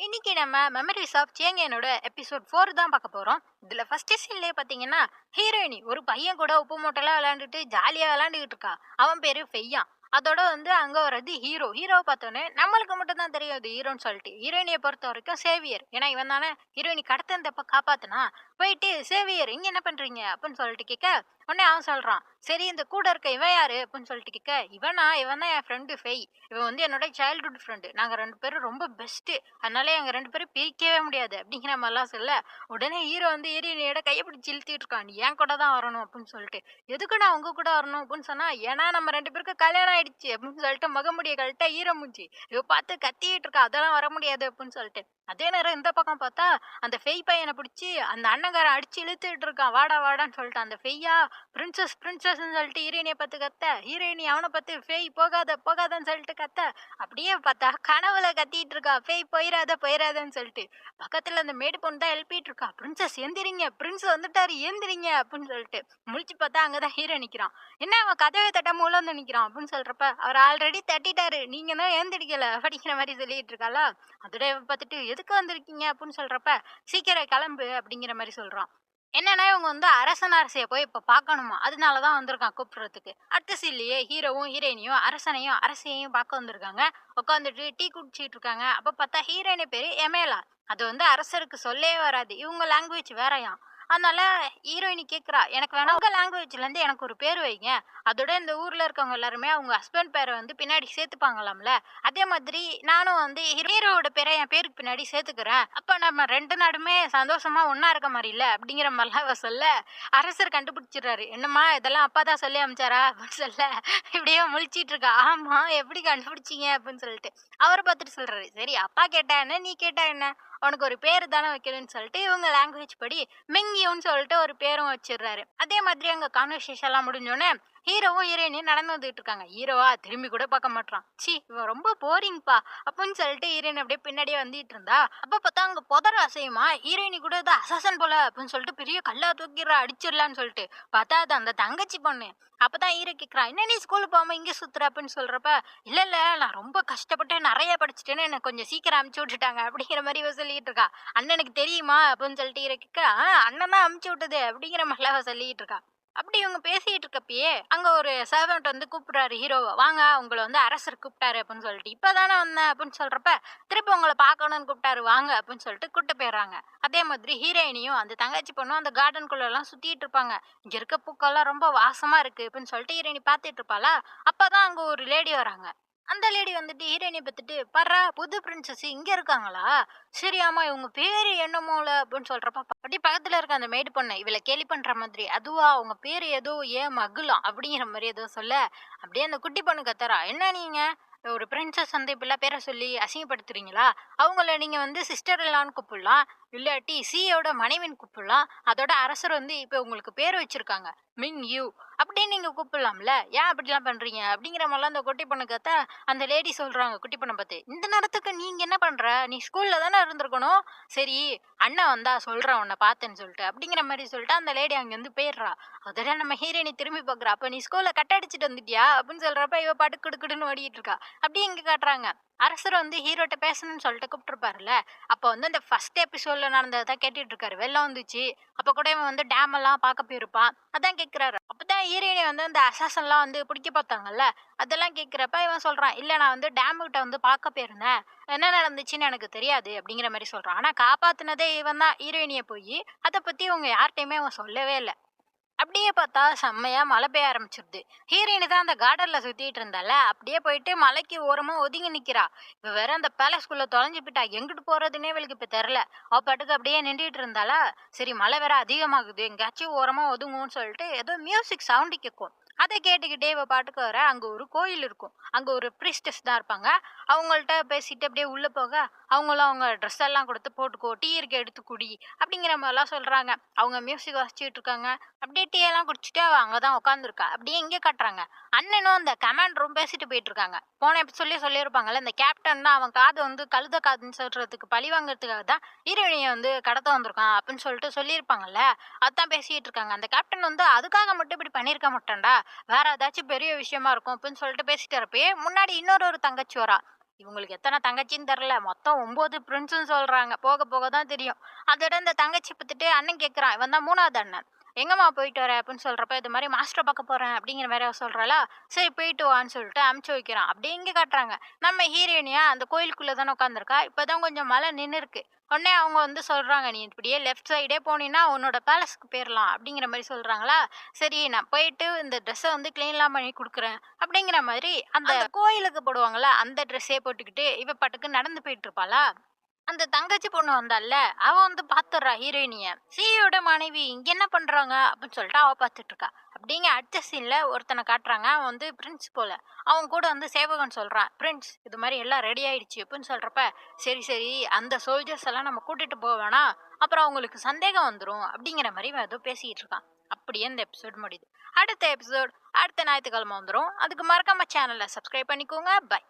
இன்னைக்கு நம்ம memories of சேங்கனோட episode 4 தான் பார்க்க போறோம். இதுல ஃபர்ஸ்ட் சீன்லயே பாத்தீங்கன்னா ஹீரோயினி ஒரு பையன் கூட உப்பு மூட்டைலாம் விளையாண்டுட்டு ஜாலியா விளையாண்டுகிட்டு இருக்கா. அவன் பேரு ஃபெய்யா. அதோட அங்க வர்றது ஹீரோவை பார்த்தோன்னே நம்மளுக்கு மட்டும் தான் தெரியும் அது ஹீரோன்னு சொல்லிட்டு. ஹீரோயினியை பொறுத்த வரைக்கும் சேவியர், ஏன்னா இவன் தானே ஹீரோயினி கடத்தந்தப்ப காப்பாத்துனா. போயிட்டு சேவியர் இங்க என்ன பண்றீங்க அப்படின்னு சொல்லிட்டு கேட்க, உடனே அவன் சொல்றான், சரி இந்த கூட இருக்க இவன் யாரு அப்படின்னு சொல்லிட்டு கேட்க, இவன் தான் என் ஃப்ரெண்டு ஃபெய். இவன் என்னோட சைல்ட்ஹுட் ஃப்ரெண்டு. நாங்க 2 பேரும் ரொம்ப பெஸ்ட்டு. அதனால எங்க 2 பேரும் பிரிக்கவே முடியாது அப்படிங்கிற மாதிரிலாம் சொல்ல, உடனே ஹீரோ ஹீரோயினியோட கையை பிடிச்சி இழுத்துட்டு இருக்கான். நீ என் கூட தான் வரணும் அப்படின்னு சொல்லிட்டு. எதுக்கு நான் உங்க கூட வரணும் அப்படின்னு சொன்னா, ஏன்னா நம்ம 2 பேருக்கும் கல்யாணம் ஆயிடுச்சு அப்படின்னு சொல்லிட்டு முகமுடிய கழட்ட ஹீரோ மூஞ்சி. இவ பார்த்து கத்திட்டு இருக்கா, அதெல்லாம் வர முடியாது அப்படின்னு சொல்லிட்டு. அதே நேரம் இந்த பக்கம் பார்த்தா அந்த ஃபெய் பையனை பிடிச்சி அந்த அண்ணங்காரன் அடிச்சு இழுத்துட்டு இருக்கான். வாடா வாடான்னு சொல்லிட்டு அந்த ஃபெய்யா பிரின்சஸ்ன்னு சொல்லிட்டு ஹீரோயினியை பார்த்து கத்த, ஹீரோயினி அவனை பார்த்து ஃபேய் போகாதன்னு சொல்லிட்டு கத்த, அப்படியே பார்த்தா கனவுல கத்திட்டு இருக்கா, ஃபேய் போயிடாதன்னு சொல்லிட்டு. பக்கத்துல அந்த மேடு பொண்ணு தான் எழுப்பிட்டு இருக்கா, பிரின்சஸ் எந்திரிங்க, பிரின்ஸ் வந்துட்டாரு எந்திரிங்க அப்படின்னு சொல்லிட்டு. முழிச்சு பார்த்தா அங்கதான் ஹீரோ நிக்கிறான். என்ன அவன் கதவை தட்டாம உள்ள வந்து நிக்கிறான் அப்படின்னு சொல்றப்ப, அவர் ஆல்ரெடி தட்டிட்டாரு, நீங்க தான் ஏந்திரிக்கல அப்படிங்கிற மாதிரி சொல்லிட்டு இருக்காளா. அதோட பார்த்துட்டு எதுக்கு வந்திருக்கீங்க அப்படின்னு சொல்றப்ப, சீக்கிரம் கிளம்பு அப்படிங்கிற மாதிரி சொல்றான். என்னன்னா இவங்க அரசன் அரசியை போய் இப்ப பார்க்கணுமா, அதனாலதான் வந்திருக்கான் கூப்பிடுறதுக்கு. அடுத்த சீன்லயே ஹீரோவும் ஹீரோயினியும் அரசனையும் அரசியையும் பார்க்க வந்திருக்காங்க. உட்காந்துட்டு டீ குடிச்சிட்டு இருக்காங்க. அப்ப பார்த்தா ஹீரோயினி பேரு எமேலா. அது அரசருக்கு சொல்லவே வராது, இவங்க லாங்குவேஜ் வேறயாம். அதனால ஹீரோயினி கேக்குறா, எனக்கு வேணா உங்க லாங்குவேஜ்ல இருந்து எனக்கு ஒரு பேர் வைங்க. அதோட இந்த ஊர்ல இருக்கவங்க எல்லாருமே அவங்க ஹஸ்பண்ட் பேரை பின்னாடி சேர்த்துப்பாங்களாம்ல. அதே மாதிரி நானும் ஹீரோவோட பேரை என் பேருக்கு பின்னாடி சேர்த்துக்கிறேன். அப்ப நம்ம 2 நாடுமே சந்தோஷமா ஒன்னா இருக்க மாதிரி இல்ல அப்படிங்கிற மாதிரிலாம் அவ சொல்ல, அரசர் கண்டுபிடிச்சிடுறாரு. என்னம்மா இதெல்லாம் அப்பா தான் சொல்லி அமிச்சாரா அப்படின்னு சொல்ல, இப்படியே முழிச்சிட்டு இருக்கா. ஆமா, எப்படி கண்டுபிடிச்சீங்க அப்படின்னு சொல்லிட்டு. அவரை பார்த்துட்டு சொல்றாரு, சரி அப்பா கேட்டா என்ன நீ கேட்டா என்ன, உனக்கு ஒரு பேரு தானே வைக்கணும்னு சொல்லிட்டு இவங்க லாங்குவேஜ் படி மிங்கியூன்னு சொல்லிட்டு ஒரு பேரும் வச்சிடுறாரு. அதே மாதிரி அங்க கான்வர்சேஷன் எல்லாம் முடிஞ்சோடனே ஹீரோவும் ஹீரோயினியும் நடந்து வந்துட்டு இருக்காங்க. ஹீரோவா திரும்பி கூட பார்க்க மாட்டான். சி இவன் ரொம்ப போரிங்ப்பா அப்படின்னு சொல்லிட்டு ஹீரோயின் அப்படியே பின்னாடியே வந்துட்டு இருந்தா. அப்ப பார்த்தா அங்க புதர் அசையுமா, ஹீரோயினி கூட ஏதோ அசசன் போல அப்படின்னு சொல்லிட்டு பெரிய கல்லா தூக்கிடுறா அடிச்சிடலான்னு சொல்லிட்டு. பார்த்தா அது அந்த தங்கச்சி பொண்ணு. அப்பதான் ஹீரோ கேக்குறான், என்ன நீ ஸ்கூலுக்கு போகாம இங்கே சுத்துற அப்படின்னு சொல்றப்ப, இல்ல நான் ரொம்ப கஷ்டப்பட்டு நிறைய படிச்சுட்டேன்னு எனக்கு கொஞ்சம் சீக்கிரம் அமுச்சு விட்டுட்டாங்க அப்படிங்கிற மாதிரி இவ சொல்லிட்டு இருக்கா. அண்ணனுக்கு தெரியுமா அப்படின்னு சொல்லிட்டு ஹீரோ கேட்க, அண்ணன் தான் அமுச்சு விட்டது அப்படிங்கிற மாதிரிலாம் அவ சொல்லிட்டு இருக்கா. அப்படி இவங்க பேசிட்டு இருக்கப்பயே அங்க ஒரு சர்வெண்ட் கூப்பிடுறாரு ஹீரோவை, வாங்க உங்களை அரசர் கூப்பிட்டாரு அப்படின்னு சொல்லிட்டு. இப்பதானே வந்தேன் அப்படின்னு சொல்றப்ப, திருப்பி உங்களை பார்க்கணும்னு கூப்பிட்டாரு வாங்க அப்படின்னு சொல்லிட்டு கூட்டு போயிடுறாங்க. அதே மாதிரி ஹீரோயினியும் அந்த தங்கச்சி பொண்ணும் அந்த கார்டனுக்குள்ள எல்லாம் சுத்திட்டு இருப்பாங்க. இங்க இருக்க பூக்கள்லாம் ரொம்ப வாசமா இருக்கு அப்படின்னு சொல்லிட்டு ஹீரோயினி பார்த்துட்டு இருப்பாளா. அப்பதான் அங்க ஒரு லேடி வராங்க. அந்த லேடி ஹீரோயினை பார்த்துட்டு, பர்றா புது பிரின்சஸ் இங்க இருக்காங்களா, சரி ஆமா இவங்க பேரு என்னமோல அப்படின்னு சொல்றப்ப, அப்படி பக்கத்துல இருக்க அந்த மேடு பொண்ணு இவளை கேலி பண்ற மாதிரி, அதுவா அவங்க பேரு ஏதோ ஏன் மகுலாம் அப்படிங்கிற மாதிரி ஏதோ சொல்ல, அப்படியே அந்த குட்டி பொண்ணு கத்துறா, என்ன நீங்க ஒரு பிரின்சஸ் இப்படிலாம் பேரை சொல்லி அசிங்கப்படுத்துறீங்களா, அவங்கள நீங்க சிஸ்டர் இல்லான்னு கூப்பிடலாம், இல்லாட்டி சியோட மனைவின்னு கூப்பிடலாம். அதோட அரசர் இப்ப உங்களுக்கு பேர் வச்சிருக்காங்க மிங் யூ அப்படின்னு நீங்க கூப்பிடலாம்ல, ஏன் அப்படிலாம் பண்றீங்க அப்படிங்கிற மாதிரிலாம் அந்த குட்டி பொண்ணு கத்த, அந்த லேடி சொல்றாங்க குட்டி பொண்ணை பார்த்து, இந்த நேரத்துக்கு நீங்க என்ன பண்ற, நீ ஸ்கூல்ல தானே இருந்திருக்கணும், சரி அண்ணன் வந்தா சொல்றான் உன்னை பார்த்தேன்னு சொல்லிட்டு அப்படிங்கிற மாதிரி சொல்லிட்டு அந்த லேடி அங்கிருந்து போயிடுறா. அதோட நம்ம ஹீரோயினி திரும்பி பாக்குறா, அப்ப நீ ஸ்கூல்ல கட் அடிச்சுட்டு வந்துட்டியா அப்படின்னு சொல்றப்ப இவ பாட்டு குடுக்குடுன்னு ஓடிட்டு இருக்கா. அப்படியே இங்க காட்டுறாங்க, அரசர் ஹீரோட்ட பேசணும்னு சொல்லிட்டு கூப்பிட்டுருப்பாருல்ல. அப்போ அந்த ஃபர்ஸ்ட் எபிசோட்ல நடந்ததான் கேட்டுட்டு இருக்காரு. வெள்ளம் வந்துச்சு, அப்ப கூட இவன் டேம் எல்லாம் பார்க்க போயிருப்பான். அதான் கேட்கிறாரு. அப்பதான் ஹீரோயினி அந்த அசாசன்லாம் பிடிக்க பார்த்தாங்கல்ல, அதெல்லாம் கேட்கிறப்ப இவன் சொல்றான், இல்ல நான் டேம் கிட்ட பார்க்க போயிருந்தேன், என்ன நடந்துச்சுன்னு எனக்கு தெரியாது அப்படிங்கிற மாதிரி சொல்றான். ஆனா காப்பாத்துனதே இவன் தான் ஹீரோயினிய போய். அதை பத்தி இவங்க யார்கிட்டயுமே அவன் சொல்லவே இல்லை. அப்படியே பார்த்தா செம்மையா மழை பெய்ய ஆரம்பிச்சிருது. ஹீரோயினி தான் அந்த கார்டன்ல சுத்திட்டு இருந்தால, அப்படியே போயிட்டு மலைக்கு ஓரமா ஒதுங்கி நிக்கிறா. இவ வேற அந்த பேலஸ்குள்ள தொலைஞ்சு போயிட்டா, எங்கிட்டு போறதுன்னே இவளுக்கு இப்ப தெரியல. அவ பாட்டுக்கு அப்படியே நின்றுட்டு இருந்தாளா. சரி மழை வேற அதிகமாகுது, எங்கேயாச்சும் ஓரமா ஒதுங்கும்னு சொல்லிட்டு ஏதோ மியூசிக் சவுண்டு கேட்கும். அதை கேட்டுக்கிட்டே இவ பாட்டுக்கு வர, அங்க ஒரு கோயில் இருக்கும். அங்க ஒரு பிரீஸ்டஸ் தான் இருப்பாங்க. அவங்கள்ட்ட பேசிட்டு அப்படியே உள்ள போக, அவங்களும் அவங்க ட்ரெஸ் எல்லாம் கொடுத்து போட்டுக்கோ, டீ இருக்க எடுத்து குடி அப்படிங்கிற மாதிரிலாம் சொல்றாங்க. அவங்க மியூசிக் வாசிச்சுட்டு இருக்காங்க. அப்படியே டீ எல்லாம் குடிச்சிட்டு அவ அங்கதான் உட்காந்துருக்கா. அப்படியே இங்கே காட்டுறாங்க, அண்ணனும் அந்த கமாண்டரும் பேசிட்டு போயிட்டு இருக்காங்க. போன சொல்லியிருப்பாங்கல்ல, இந்த கேப்டன் தான் அவன் காது கழுத காதுன்னு சொல்றதுக்கு பழி வாங்குறதுக்காக தான் ஹீரோயினியை கடத்த வந்திருக்கான் அப்படின்னு சொல்லிட்டு சொல்லியிருப்பாங்கல்ல. அதான் பேசிட்டு இருக்காங்க. அந்த கேப்டன் அதுக்காக மட்டும் இப்படி பண்ணியிருக்க மாட்டான்டா, வேற ஏதாச்சும் பெரிய விஷயமா இருக்கும் அப்படின்னு சொல்லிட்டு பேசிட்டு இருப்பே, முன்னாடி இன்னொரு தங்கச்சி வரா. இவங்களுக்கு எத்தனை தங்கச்சின்னு தெரில, மொத்தம் 9 பிரின்ஸ்ன்னு சொல்றாங்க. போக போக தான் தெரியும். அதோட இந்த தங்கச்சி பார்த்துட்டு அண்ணன் கேட்குறான், இவன் தான் 3வது அண்ணன். எங்கம்மா போயிட்டு வர அப்படின்னு சொல்றப்ப, இது மாதிரி மாஸ்டர் பார்க்க போறேன் அப்படிங்கிற மாதிரி அவ சொல்றாளா, சரி போயிட்டு வான்னு சொல்லிட்டு அமுச்சு வைக்கிறான். அப்படியே இங்க காட்டுறாங்க, நம்ம ஹீரோயினியா அந்த கோயிலுக்குள்ள தானே உட்காந்துருக்கா. இப்பதான் கொஞ்சம் மழை நின்று இருக்கு. உடனே அவங்க வந்து சொல்றாங்க, நீ இப்படியே லெஃப்ட் சைடே போனீன்னா உன்னோட பேலஸ்க்கு போயிடலாம் அப்படிங்கிற மாதிரி சொல்றாங்களா. சரி நான் போயிட்டு இந்த ட்ரெஸ்ஸை வந்து கிளீன்லாம் பண்ணி கொடுக்குறேன் அப்படிங்கிற மாதிரி அந்த கோயிலுக்கு போடுவாங்கல்ல அந்த ட்ரெஸ்ஸே போட்டுக்கிட்டு இவ பாட்டுக்கு நடந்து போயிட்டு இருப்பாளா. அந்த தங்கச்சி பொண்ணு வந்தால்ல, அவ வந்து பாத்துடுறா ஹீரோயினிய. சியோட மனைவி இங்க என்ன பண்றாங்க அப்படின்னு சொல்லிட்டு அவ பாத்துட்டு இருக்கா. அப்படிங்க அடுத்த சீன்ல ஒருத்தனை காட்டுறாங்க. அவன் வந்து பிரின்ஸ் போல. அவன் கூட வந்து சேவகன் சொல்றான், பிரின்ஸ் இது மாதிரி எல்லாம் ரெடி ஆயிடுச்சு அப்படின்னு சொல்றப்ப, சரி சரி அந்த சோல்ஜர்ஸ் எல்லாம் நம்ம கூட்டிட்டு போக வேணாம், அப்புறம் அவங்களுக்கு சந்தேகம் வந்துரும் அப்படிங்கிற மாதிரி அவன் ஏதோ பேசிட்டு இருக்கான். அப்படியே இந்த எபிசோட் முடியுது. அடுத்த எபிசோட் அடுத்த ஞாயிற்றுக்கிழமை வந்துடும். அதுக்கு மறக்காம சேனலை சப்ஸ்கிரைப் பண்ணிக்கோங்க. பை.